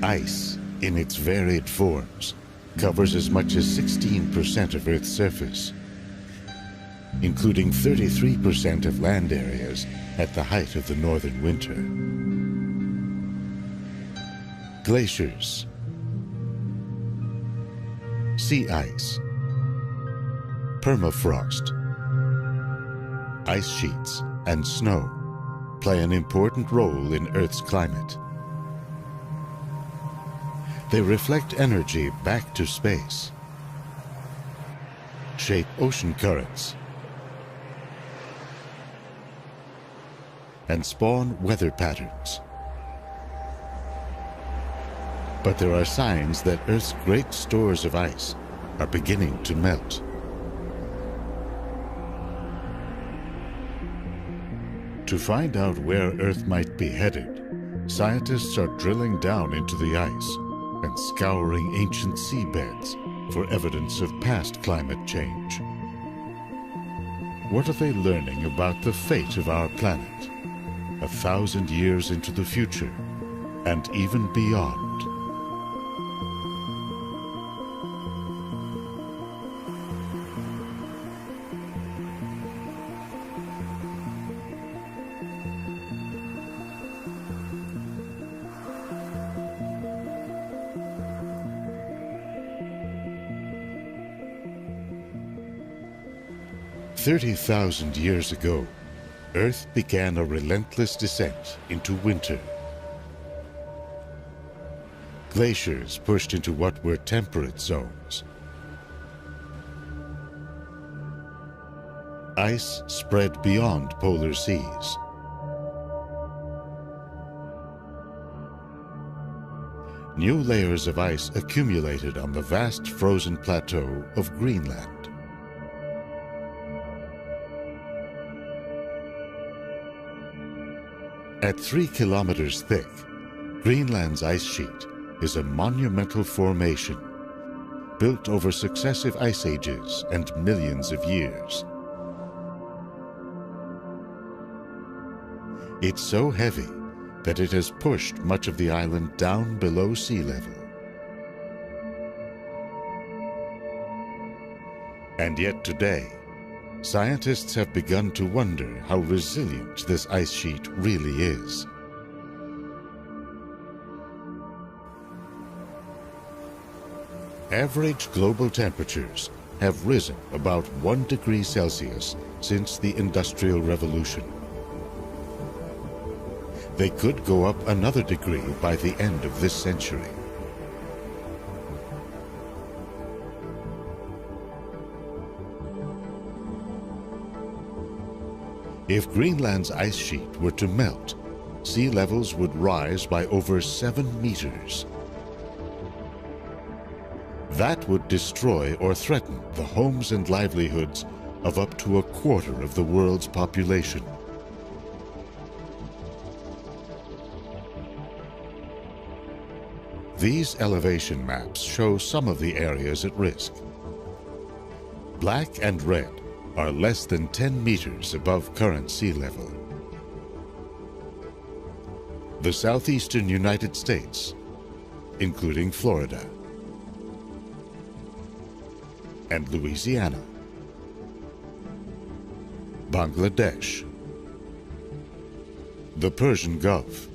Ice, in its varied forms, covers as much as 16% of Earth's surface, including 33% of land areas at the height of the northern winter. Glaciers, sea ice, permafrost, ice sheets, and snow play an important role in Earth's climate. They reflect energy back to space, shape ocean currents, and spawn weather patterns. But there are signs that Earth's great stores of ice are beginning to melt. To find out where Earth might be headed, scientists are drilling down into the ice and scouring ancient seabeds for evidence of past climate change. What are they learning about the fate of our planet, 1,000 years into the future, and even beyond? "30,000 years ago, Earth began a relentless descent into winter. Glaciers pushed into what were temperate zones. Ice spread beyond polar seas. New layers of ice accumulated on the vast frozen plateau of Greenland. At 3 kilometers thick, Greenland's ice sheet is a monumental formation built over successive ice ages and millions of years. It's so heavy that it has pushed much of the island down below sea level. And yet today, scientists have begun to wonder how resilient this ice sheet really is. Average global temperatures have risen about 1 degree Celsius since the Industrial Revolution. They could go up another degree by the end of this century. If Greenland's ice sheet were to melt, sea levels would rise by over 7 meters. That would destroy or threaten the homes and livelihoods of up to 1/4 of the world's population. These elevation maps show some of the areas at risk. Black and red are less than 10 meters above current sea level. The southeastern United States, including Florida and Louisiana, Bangladesh, the Persian Gulf,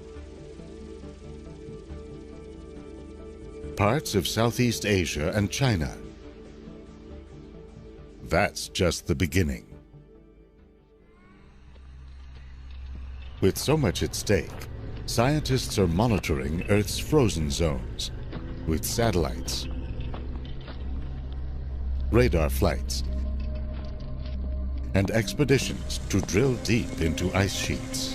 parts of Southeast Asia and China. That's just the beginning. With so much at stake, scientists are monitoring Earth's frozen zones with satellites, radar flights, and expeditions to drill deep into ice sheets.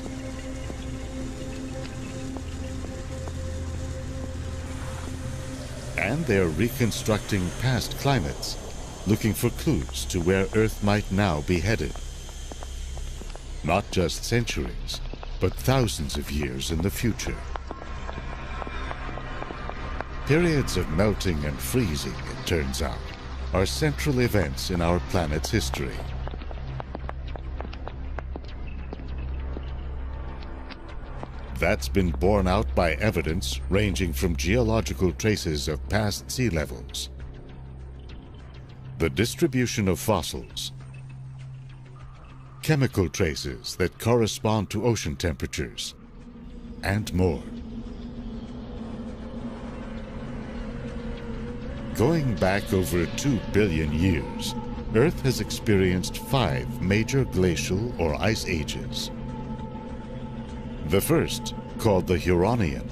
And they're reconstructing past climates, looking for clues to where Earth might now be headed. Not just centuries, but thousands of years in the future. Periods of melting and freezing, it turns out, are central events in our planet's history. That's been borne out by evidence ranging from geological traces of past sea levels, the distribution of fossils, chemical traces that correspond to ocean temperatures, and more. Going back over 2 billion years, Earth has experienced 5 major glacial or ice ages. The first, called the Huronian,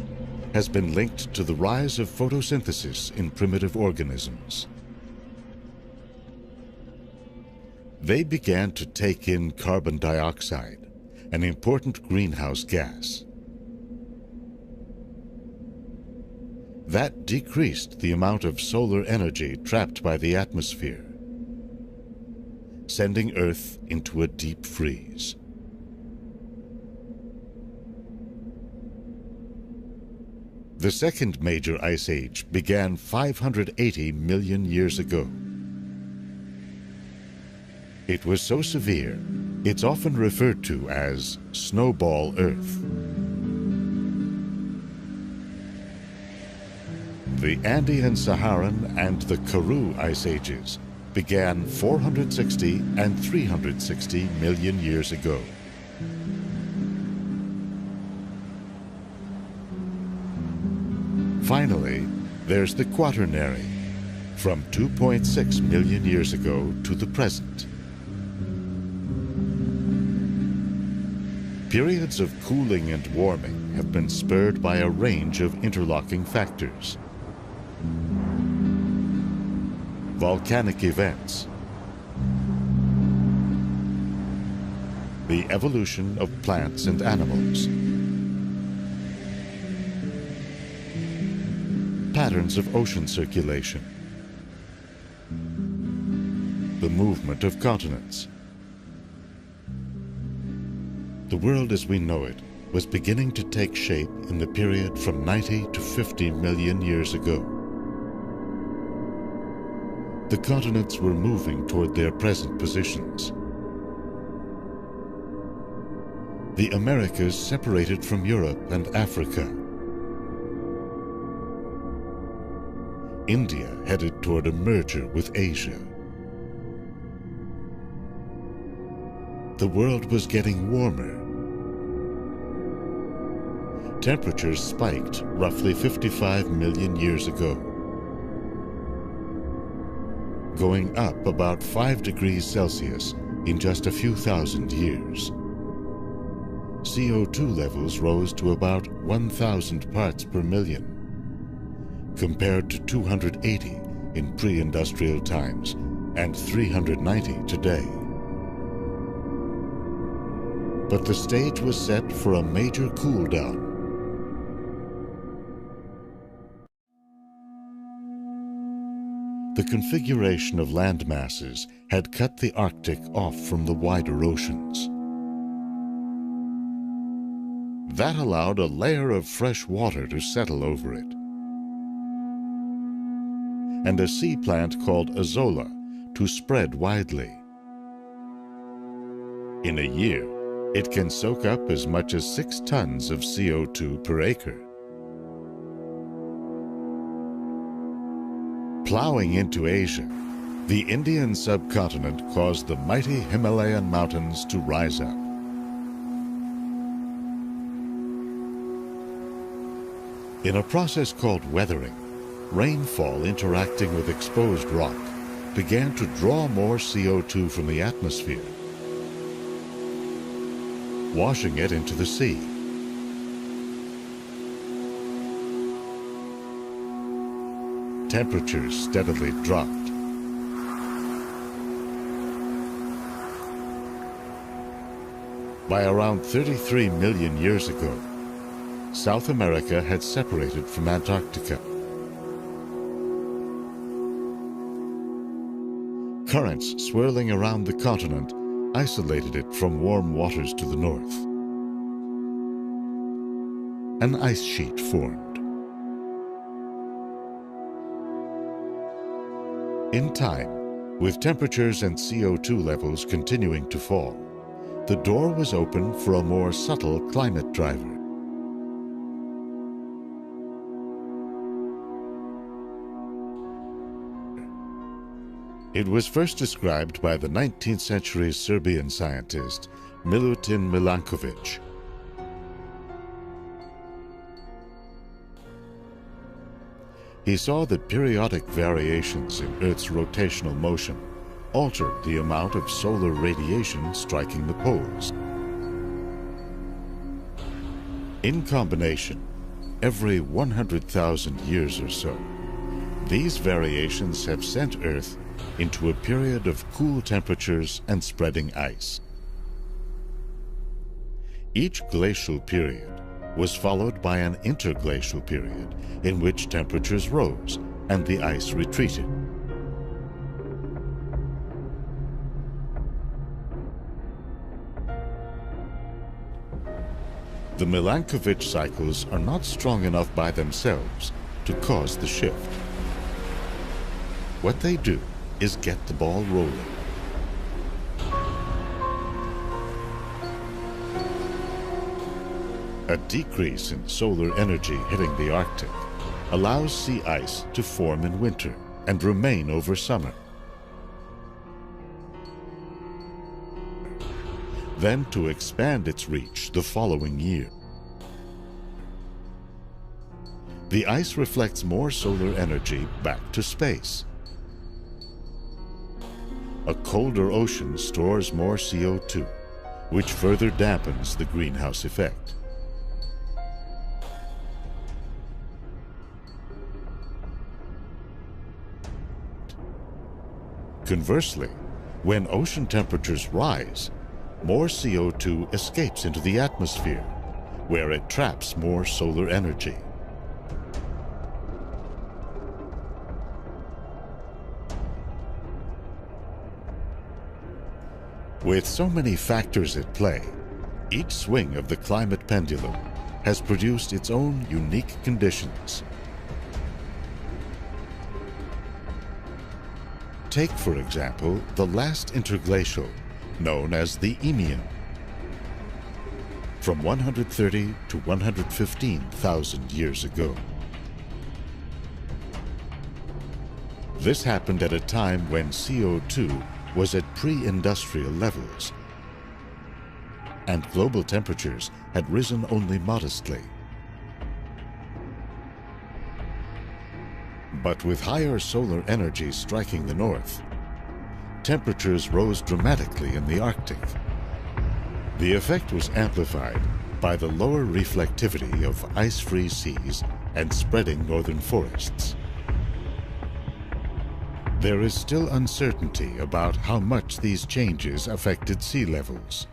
has been linked to the rise of photosynthesis in primitive organisms. They began to take in carbon dioxide, an important greenhouse gas. That decreased the amount of solar energy trapped by the atmosphere, sending Earth into a deep freeze. The second major ice age began 580 million years ago. It was so severe, it's often referred to as Snowball Earth. The Andean Saharan and the Karoo ice ages began 460 and 360 million years ago. Finally, there's the Quaternary, from 2.6 million years ago to the present. Periods of cooling and warming have been spurred by a range of interlocking factors. Volcanic events, the evolution of plants and animals, patterns of ocean circulation, the movement of continents. The world as we know it was beginning to take shape in the period from 90 to 50 million years ago. The continents were moving toward their present positions. The Americas separated from Europe and Africa. India headed toward a merger with Asia. The world was getting warmer. Temperatures spiked roughly 55 million years ago, going up about 5 degrees Celsius in just a few thousand years. CO2 levels rose to about 1,000 parts per million, compared to 280 in pre-industrial times and 390 today. But the stage was set for a major cool down. The configuration of land masses had cut the Arctic off from the wider oceans. That allowed a layer of fresh water to settle over it, and a sea plant called azolla to spread widely. In a year, it can soak up as much as 6 tons of CO2 per acre. Plowing into Asia, the Indian subcontinent caused the mighty Himalayan mountains to rise up. In a process called weathering, rainfall interacting with exposed rock began to draw more CO2 from the atmosphere, washing it into the sea. Temperatures steadily dropped. By around 33 million years ago, South America had separated from Antarctica. Currents swirling around the continent isolated it from warm waters to the north. An ice sheet formed. In time, with temperatures and CO2 levels continuing to fall, the door was open for a more subtle climate driver. It was first described by the 19th century Serbian scientist Milutin Milankovic. He saw that periodic variations in Earth's rotational motion altered the amount of solar radiation striking the poles. In combination, every 100,000 years or so, these variations have sent Earth into a period of cool temperatures and spreading ice. Each glacial period was followed by an interglacial period in which temperatures rose and the ice retreated. The Milankovic cycles are not strong enough by themselves to cause the shift. What they do is get the ball rolling. A decrease in solar energy hitting the Arctic allows sea ice to form in winter and remain over summer. Then to expand its reach the following year. The ice reflects more solar energy back to space. A colder ocean stores more CO2, which further dampens the greenhouse effect. Conversely, when ocean temperatures rise, more CO2 escapes into the atmosphere, where it traps more solar energy. With so many factors at play, each swing of the climate pendulum has produced its own unique conditions. Take, for example, the last interglacial, known as the Eemian, from 130 to 115,000 years ago. This happened at a time when CO2 was at pre-industrial levels, and global temperatures had risen only modestly. But with higher solar energy striking the north, temperatures rose dramatically in the Arctic. The effect was amplified by the lower reflectivity of ice-free seas and spreading northern forests. There is still uncertainty about how much these changes affected sea levels.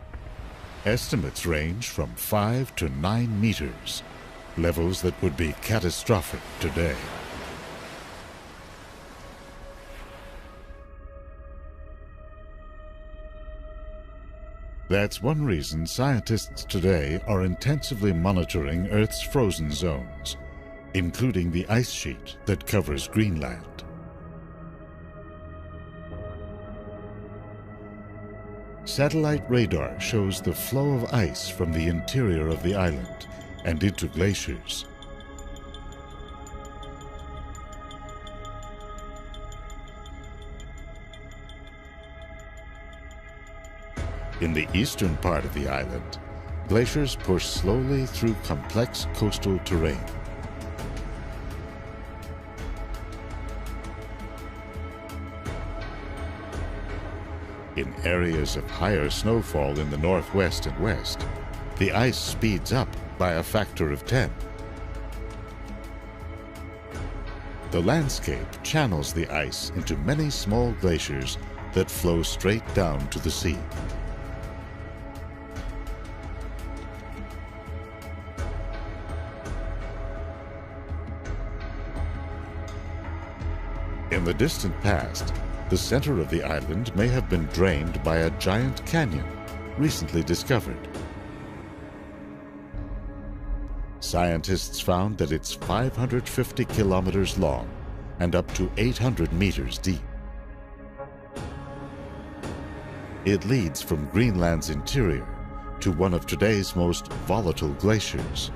Estimates range from 5 to 9 meters, levels that would be catastrophic today. That's one reason scientists today are intensively monitoring Earth's frozen zones, including the ice sheet that covers Greenland. Satellite radar shows the flow of ice from the interior of the island and into glaciers. In the eastern part of the island, glaciers push slowly through complex coastal terrain. In areas of higher snowfall in the northwest and west, the ice speeds up by a factor of 10. The landscape channels the ice into many small glaciers that flow straight down to the sea. In the distant past, the center of the island may have been drained by a giant canyon recently discovered. Scientists found that it's 550 kilometers long and up to 800 meters deep. It leads from Greenland's interior to one of today's most volatile glaciers.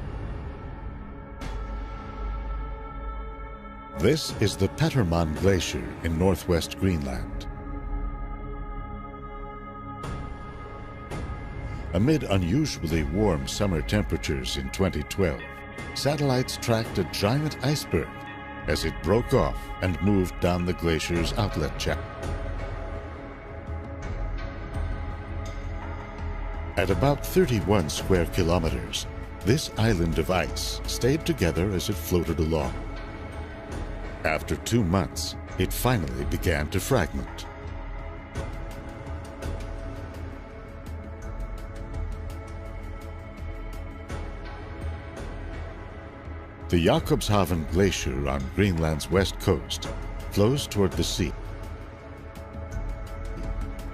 This is the Petermann Glacier in northwest Greenland. Amid unusually warm summer temperatures in 2012, satellites tracked a giant iceberg as it broke off and moved down the glacier's outlet channel. At about 31 square kilometers, this island of ice stayed together as it floated along. After 2 months, it finally began to fragment. The Jakobshavn Glacier on Greenland's west coast flows toward the sea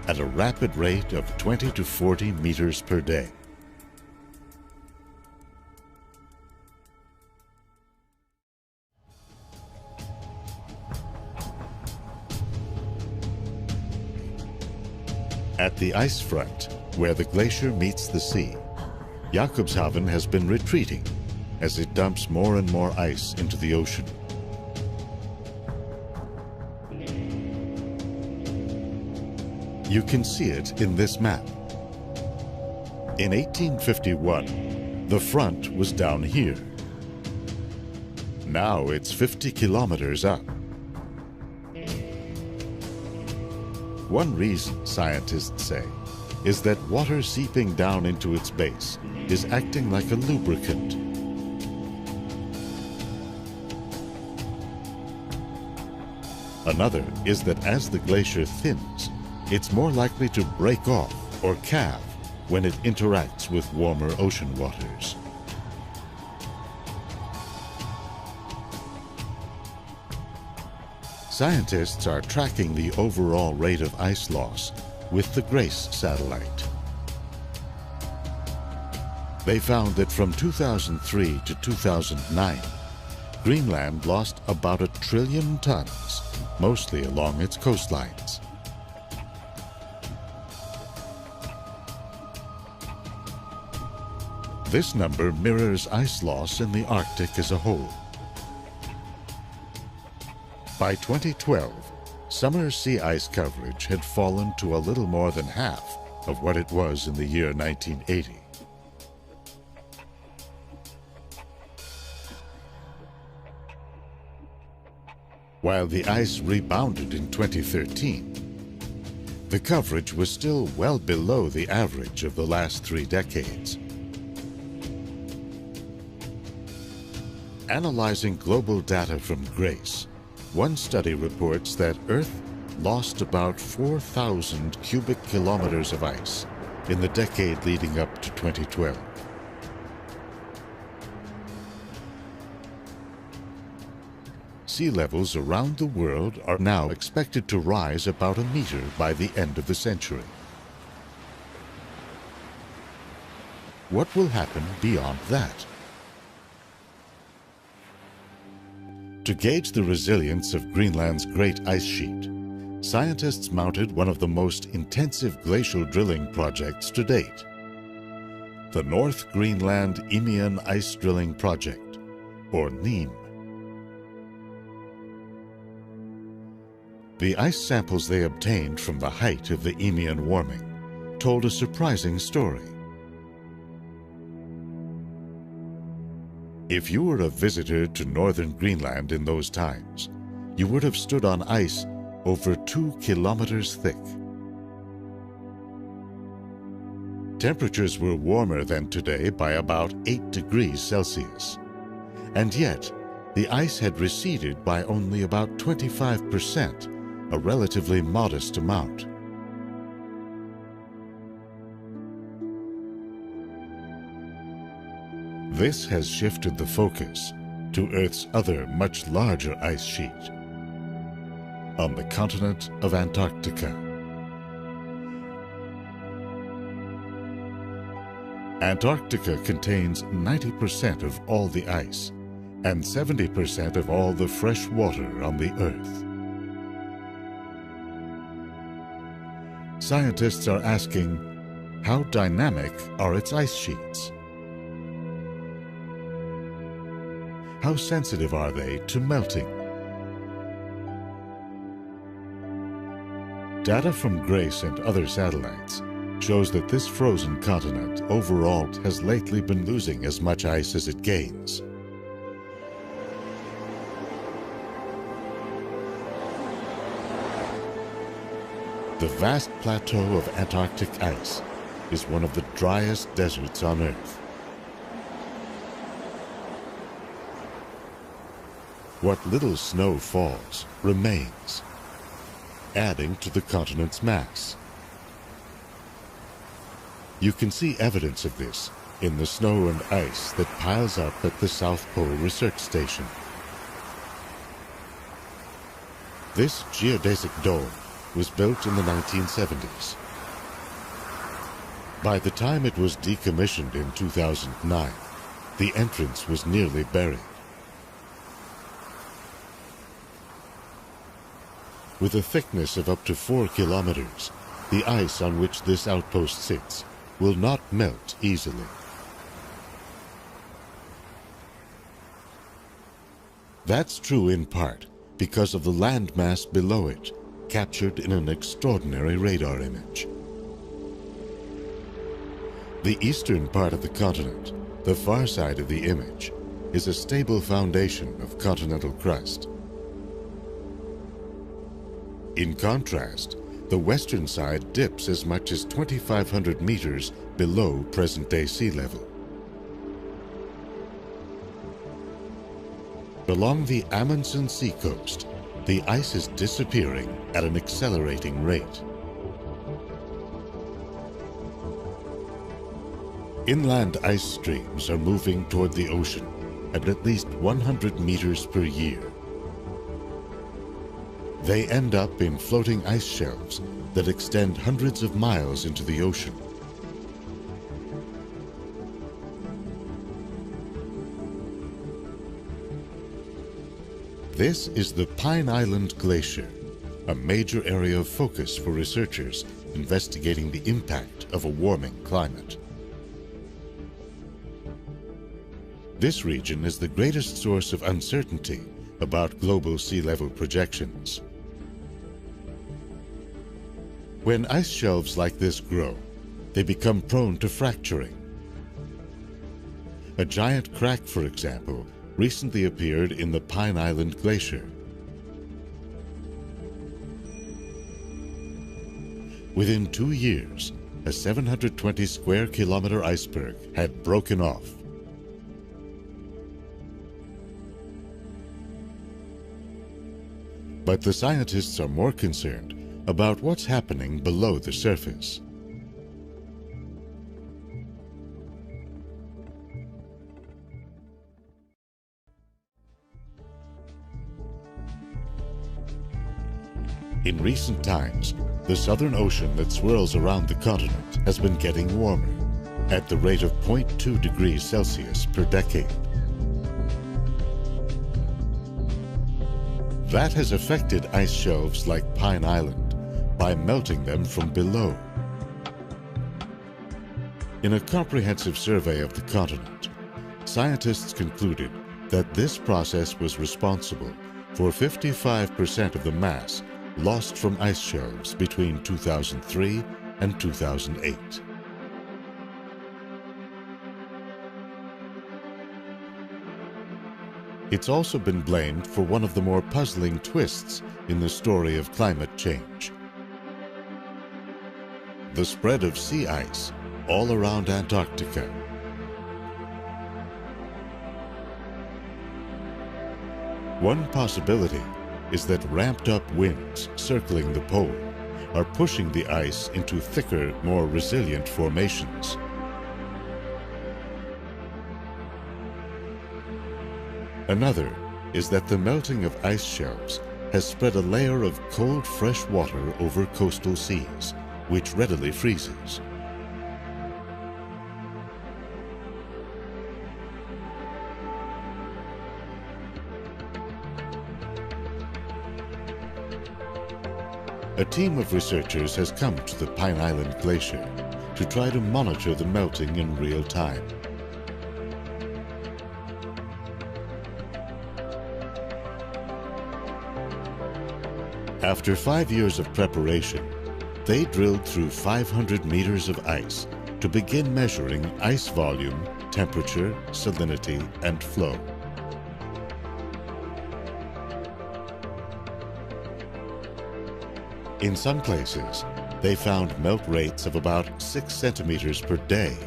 at a rapid rate of 20 to 40 meters per day. At the ice front, where the glacier meets the sea, Jakobshavn has been retreating as it dumps more and more ice into the ocean. You can see it in this map. In 1851, the front was down here. Now it's 50 kilometers up. One reason, scientists say, is that water seeping down into its base is acting like a lubricant. Another is that as the glacier thins, it's more likely to break off or calve when it interacts with warmer ocean waters. Scientists are tracking the overall rate of ice loss with the GRACE satellite. They found that from 2003 to 2009, Greenland lost about 1 trillion tons, mostly along its coastlines. This number mirrors ice loss in the Arctic as a whole. By 2012, summer sea ice coverage had fallen to a little more than half of what it was in the year 1980. While the ice rebounded in 2013, the coverage was still well below the average of the last 3 decades. Analyzing global data from GRACE, one study reports that Earth lost about 4,000 cubic kilometers of ice in the decade leading up to 2012. Sea levels around the world are now expected to rise about 1 meter by the end of the century. What will happen beyond that? To gauge the resilience of Greenland's great ice sheet, scientists mounted one of the most intensive glacial drilling projects to date, the North Greenland Eemian Ice Drilling Project, or NEEM. The ice samples they obtained from the height of the Eemian warming told a surprising story. If you were a visitor to northern Greenland in those times, you would have stood on ice over 2 kilometers thick. Temperatures were warmer than today by about 8 degrees Celsius, and yet the ice had receded by only about 25%, a relatively modest amount. This has shifted the focus to Earth's other much larger ice sheet, on the continent of Antarctica. Antarctica contains 90% of all the ice and 70% of all the fresh water on the Earth. Scientists are asking, how dynamic are its ice sheets? How sensitive are they to melting? Data from GRACE and other satellites shows that this frozen continent overall has lately been losing as much ice as it gains. The vast plateau of Antarctic ice is one of the driest deserts on Earth. What little snow falls remains, adding to the continent's mass. You can see evidence of this in the snow and ice that piles up at the South Pole Research Station. This geodesic dome was built in the 1970s. By the time it was decommissioned in 2009, the entrance was nearly buried. With a thickness of up to 4 kilometers, the ice on which this outpost sits will not melt easily. That's true in part because of the landmass below it, captured in an extraordinary radar image. The eastern part of the continent, the far side of the image, is a stable foundation of continental crust. In contrast, the western side dips as much as 2,500 meters below present-day sea level. Along the Amundsen seacoast, the ice is disappearing at an accelerating rate. Inland ice streams are moving toward the ocean at least 100 meters per year. They end up in floating ice shelves that extend hundreds of miles into the ocean. This is the Pine Island Glacier, a major area of focus for researchers investigating the impact of a warming climate. This region is the greatest source of uncertainty about global sea level projections. When ice shelves like this grow, they become prone to fracturing. A giant crack, for example, recently appeared in the Pine Island Glacier. Within 2 years, a 720 square kilometer iceberg had broken off. But the scientists are more concerned about what's happening below the surface. In recent times, the Southern Ocean that swirls around the continent has been getting warmer at the rate of 0.2 degrees Celsius per decade. That has affected ice shelves like Pine Island by melting them from below. In a comprehensive survey of the continent, scientists concluded that this process was responsible for 55% of the mass lost from ice shelves between 2003 and 2008. It's also been blamed for one of the more puzzling twists in the story of climate change: the spread of sea ice all around Antarctica. One possibility is that ramped-up winds circling the pole are pushing the ice into thicker, more resilient formations. Another is that the melting of ice shelves has spread a layer of cold, fresh water over coastal seas, which readily freezes. A team of researchers has come to the Pine Island Glacier to try to monitor the melting in real time. After 5 years of preparation, they drilled through 500 meters of ice to begin measuring ice volume, temperature, salinity, and flow. In some places, they found melt rates of about 6 centimeters per day,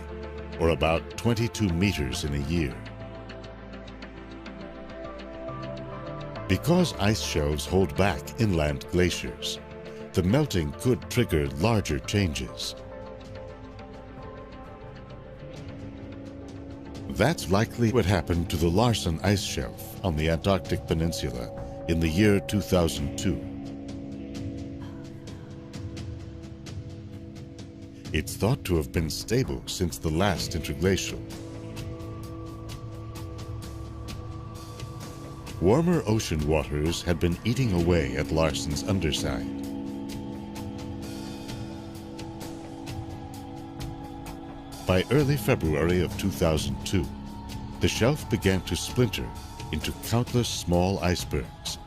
or about 22 meters in a year. Because ice shelves hold back inland glaciers, the melting could trigger larger changes. That's likely what happened to the Larsen ice shelf on the Antarctic Peninsula in the year 2002. It's thought to have been stable since the last interglacial. Warmer ocean waters had been eating away at Larsen's underside. By early February of 2002, the shelf began to splinter into countless small icebergs.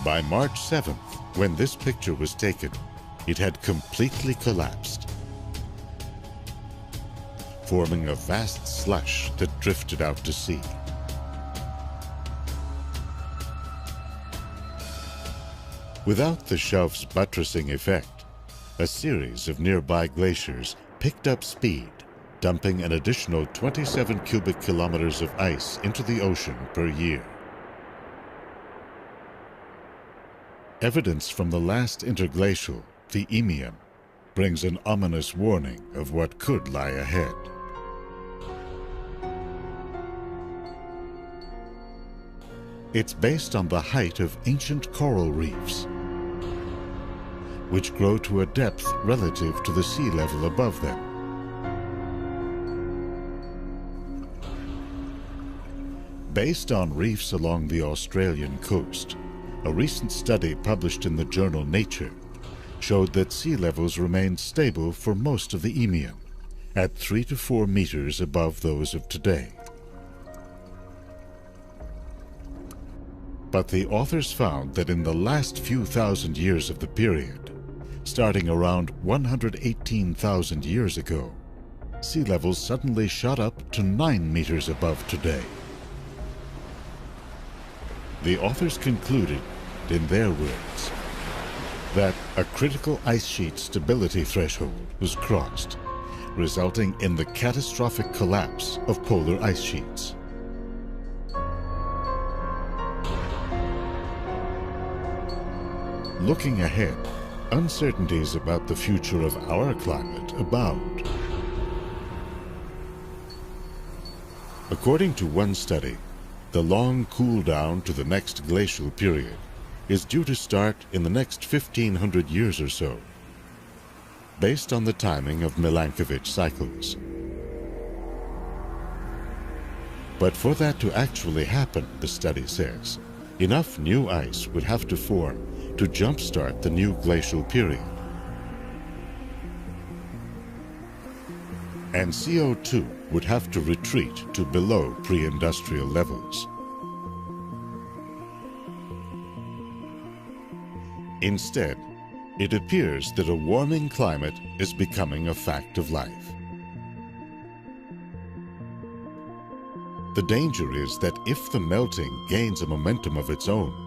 By March 7th, when this picture was taken, it had completely collapsed, forming a vast slush that drifted out to sea. Without the shelf's buttressing effect, a series of nearby glaciers picked up speed, dumping an additional 27 cubic kilometers of ice into the ocean per year. Evidence from the last interglacial, the Eemian, brings an ominous warning of what could lie ahead. It's based on the height of ancient coral reefs, which grow to a depth relative to the sea level above them. Based on reefs along the Australian coast, a recent study published in the journal Nature showed that sea levels remained stable for most of the Eemian, at 3 to 4 meters above those of today. But the authors found that in the last few thousand years of the period, starting around 118,000 years ago, sea levels suddenly shot up to 9 meters above today. The authors concluded, in their words, that a critical ice sheet stability threshold was crossed, resulting in the catastrophic collapse of polar ice sheets. Looking ahead, uncertainties about the future of our climate abound. According to one study, the long cool down to the next glacial period is due to start in the next 1,500 years or so, based on the timing of Milankovitch cycles. But for that to actually happen, the study says, enough new ice would have to form to jumpstart the new glacial period. And CO2 would have to retreat to below pre-industrial levels. Instead, it appears that a warming climate is becoming a fact of life. The danger is that if the melting gains a momentum of its own,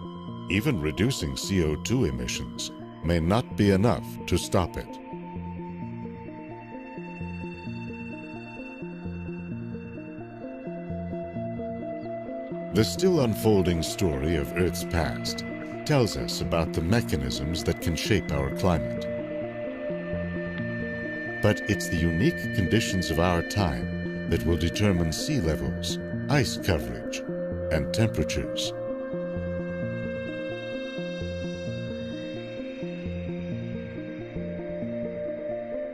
even reducing CO2 emissions may not be enough to stop it. The still unfolding story of Earth's past tells us about the mechanisms that can shape our climate. But it's the unique conditions of our time that will determine sea levels, ice coverage, and temperatures.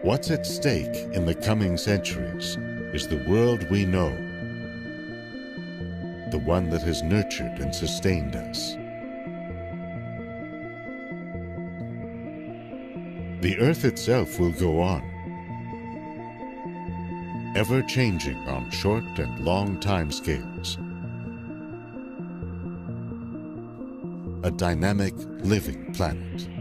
What's at stake in the coming centuries is the world we know, the one that has nurtured and sustained us. The Earth itself will go on, ever changing on short and long timescales. a dynamic, living planet.